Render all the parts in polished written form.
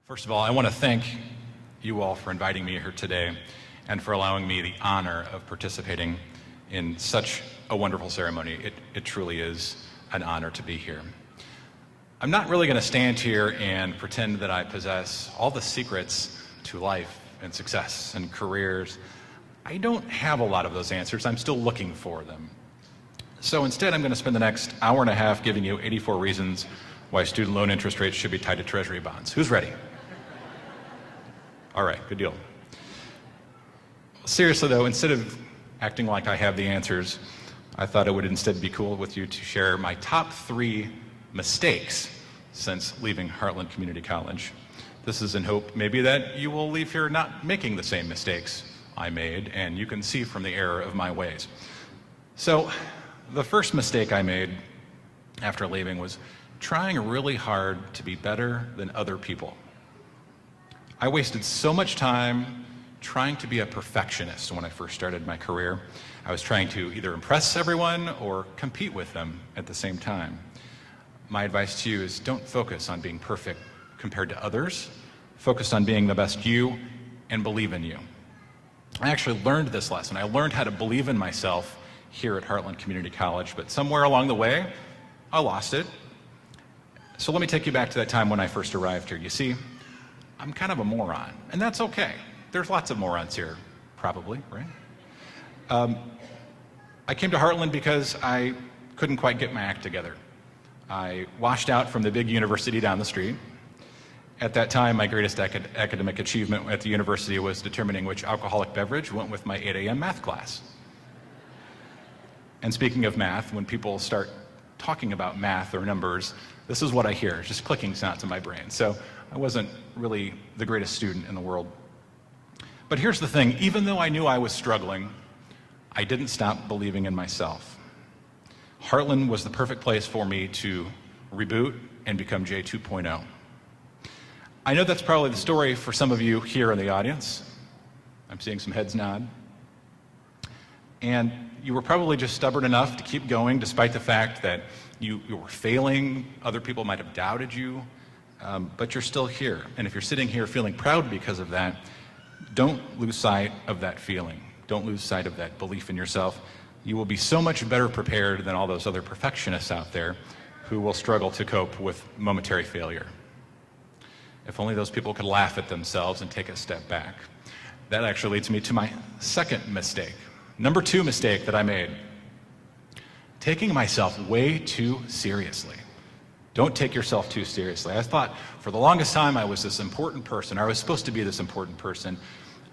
First of all, I want to thank you all for inviting me here today and for allowing me the honor of participating in such a wonderful ceremony. It truly is an honor to be here. I'm not really going to stand here and pretend that I possess all the secrets to life and success and careers. I don't have a lot of those answers. I'm still looking for them. So instead, I'm going to spend the next hour and a half giving you 84 reasons why student loan interest rates should be tied to Treasury bonds. Who's ready? All right, good deal. Seriously though, instead of acting like I have the answers, I thought it would instead be cool with you to share my top 3 mistakes since leaving Heartland Community College. This is in hope maybe that you will leave here not making the same mistakes I made, and you can see from the error of my ways. So, the first mistake I made after leaving was trying really hard to be better than other people. I wasted so much time trying to be a perfectionist when I first started my career. I was trying to either impress everyone or compete with them at the same time. My advice to you is don't focus on being perfect compared to others. Focus on being the best you and believe in you. I actually learned this lesson. I learned how to believe in myself here at Heartland Community College, but somewhere along the way, I lost it. So let me take you back to that time when I first arrived here. You see, I'm kind of a moron, and that's okay. There's lots of morons here, probably, right? I came to Heartland because I couldn't quite get my act together. I washed out from the big university down the street. At that time, my greatest academic achievement at the university was determining which alcoholic beverage went with my 8 a.m. math class. And speaking of math, when people start talking about math or numbers, this is what I hear, just clicking sounds in my brain. So I wasn't really the greatest student in the world. But here's the thing, even though I knew I was struggling, I didn't stop believing in myself. Heartland was the perfect place for me to reboot and become J 2.0. I know that's probably the story for some of you here in the audience. I'm seeing some heads nod. And you were probably just stubborn enough to keep going despite the fact that you were failing, other people might have doubted you, but you're still here. And if you're sitting here feeling proud because of that, don't lose sight of that feeling. Don't lose sight of that belief in yourself. You will be so much better prepared than all those other perfectionists out there who will struggle to cope with momentary failure. If only those people could laugh at themselves and take a step back. That actually leads me to my second mistake. Number 2 mistake that I made. Taking myself way too seriously. Don't take yourself too seriously. I thought for the longest time I was this important person, or I was supposed to be this important person.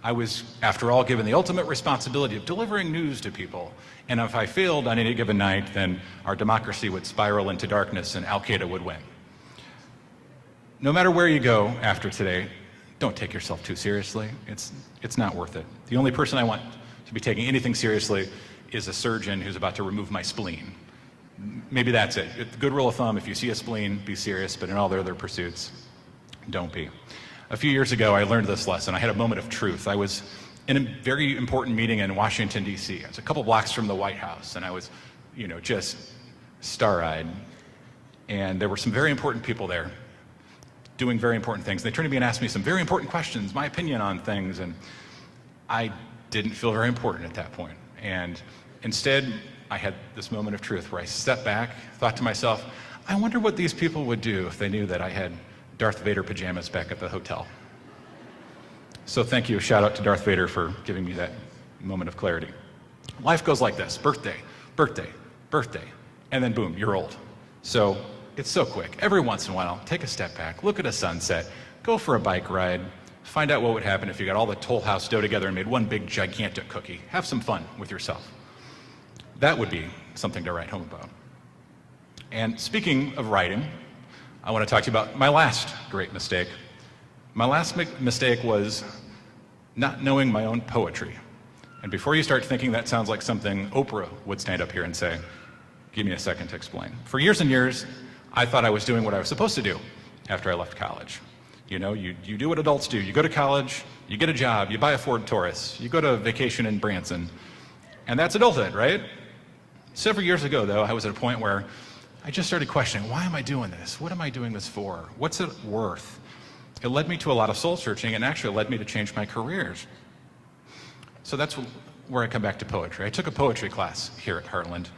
I was, after all, given the ultimate responsibility of delivering news to people. And if I failed on any given night, then our democracy would spiral into darkness and Al-Qaeda would win. No matter where you go after today, don't take yourself too seriously. It's not worth it. The only person I want to be taking anything seriously is a surgeon who's about to remove my spleen. Maybe that's it. The good rule of thumb, if you see a spleen, be serious, but in all their other pursuits, don't be. A few years ago, I learned this lesson. I had a moment of truth. I was in a very important meeting in Washington, D.C. I was a couple blocks from the White House, and I was, just star-eyed. And there were some very important people there doing very important things. They turned to me and asked me some very important questions, my opinion on things, and I didn't feel very important at that point. And instead, I had this moment of truth where I stepped back, thought to myself, I wonder what these people would do if they knew that I had Darth Vader pajamas back at the hotel. So thank you, shout out to Darth Vader for giving me that moment of clarity. Life goes like this, birthday, birthday, birthday, and then boom, you're old. So it's so quick. Every once in a while, take a step back, look at a sunset, go for a bike ride, find out what would happen if you got all the Toll House dough together and made one big gigantic cookie. Have some fun with yourself. That would be something to write home about. And speaking of writing, I want to talk to you about my last great mistake. My last mistake was not knowing my own poetry. And before you start thinking that sounds like something Oprah would stand up here and say, give me a second to explain. For years and years, I thought I was doing what I was supposed to do after I left college. You do what adults do. You go to college, you get a job, you buy a Ford Taurus, you go to vacation in Branson, and that's adulthood, right? Several years ago, though, I was at a point where I just started questioning, why am I doing this? What am I doing this for? What's it worth? It led me to a lot of soul searching and actually led me to change my careers. So that's where I come back to poetry. I took a poetry class here at Heartland.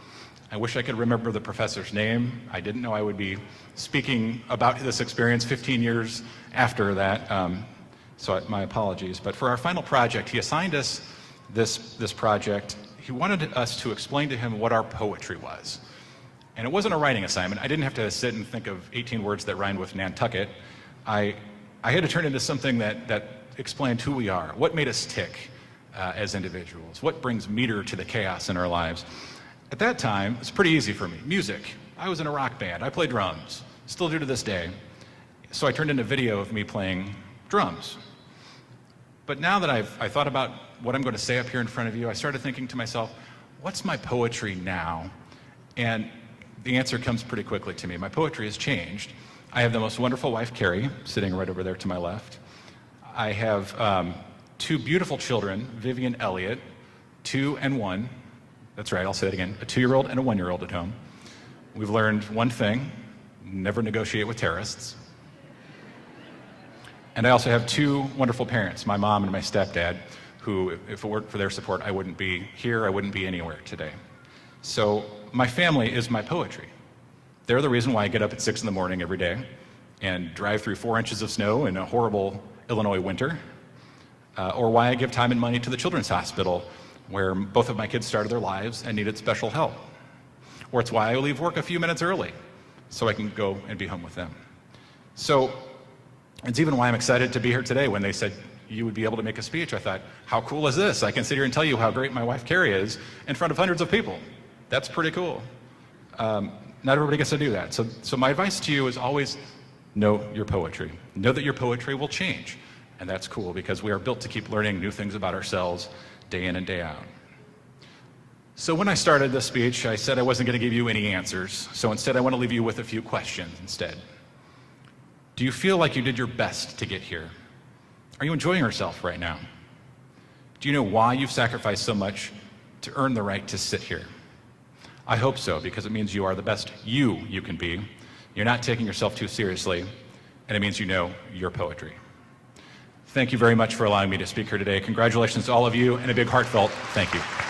I wish I could remember the professor's name. I didn't know I would be speaking about this experience 15 years after that, so my apologies. But for our final project, he assigned us this project. He wanted us to explain to him what our poetry was. And it wasn't a writing assignment. I didn't have to sit and think of 18 words that rhymed with Nantucket. I had to turn it into something that explained who we are, what made us tick as individuals, what brings meter to the chaos in our lives. At that time, it's pretty easy for me. Music. I was in a rock band. I played drums. Still do to this day. So I turned in a video of me playing drums. But now that I thought about what I'm going to say up here in front of you, I started thinking to myself, what's my poetry now? And the answer comes pretty quickly to me. My poetry has changed. I have the most wonderful wife, Carrie, sitting right over there to my left. I have two beautiful children, Vivian, Elliott, 2 and 1. That's right, I'll say that again. A 2-year-old and a 1-year-old at home. We've learned one thing: never negotiate with terrorists. And I also have 2 wonderful parents, my mom and my stepdad, who, if it weren't for their support, I wouldn't be here, I wouldn't be anywhere today. So my family is my poetry. They're the reason why I get up at 6 in the morning every day and drive through 4 inches of snow in a horrible Illinois winter, or why I give time and money to the Children's Hospital, where both of my kids started their lives and needed special help. Or it's why I leave work a few minutes early so I can go and be home with them. So it's even why I'm excited to be here today. When they said you would be able to make a speech, I thought, how cool is this? I can sit here and tell you how great my wife Carrie is in front of hundreds of people. That's pretty cool. Not everybody gets to do that. So my advice to you is always know your poetry. Know that your poetry will change. And that's cool, because we are built to keep learning new things about ourselves day in and day out. So when I started this speech, I said I wasn't going to give you any answers. So instead, I want to leave you with a few questions instead. Do you feel like you did your best to get here? Are you enjoying yourself right now? Do you know why you've sacrificed so much to earn the right to sit here? I hope so, because it means you are the best you can be. You're not taking yourself too seriously, and it means you know your poetry. Thank you very much for allowing me to speak here today. Congratulations to all of you, and a big heartfelt thank you.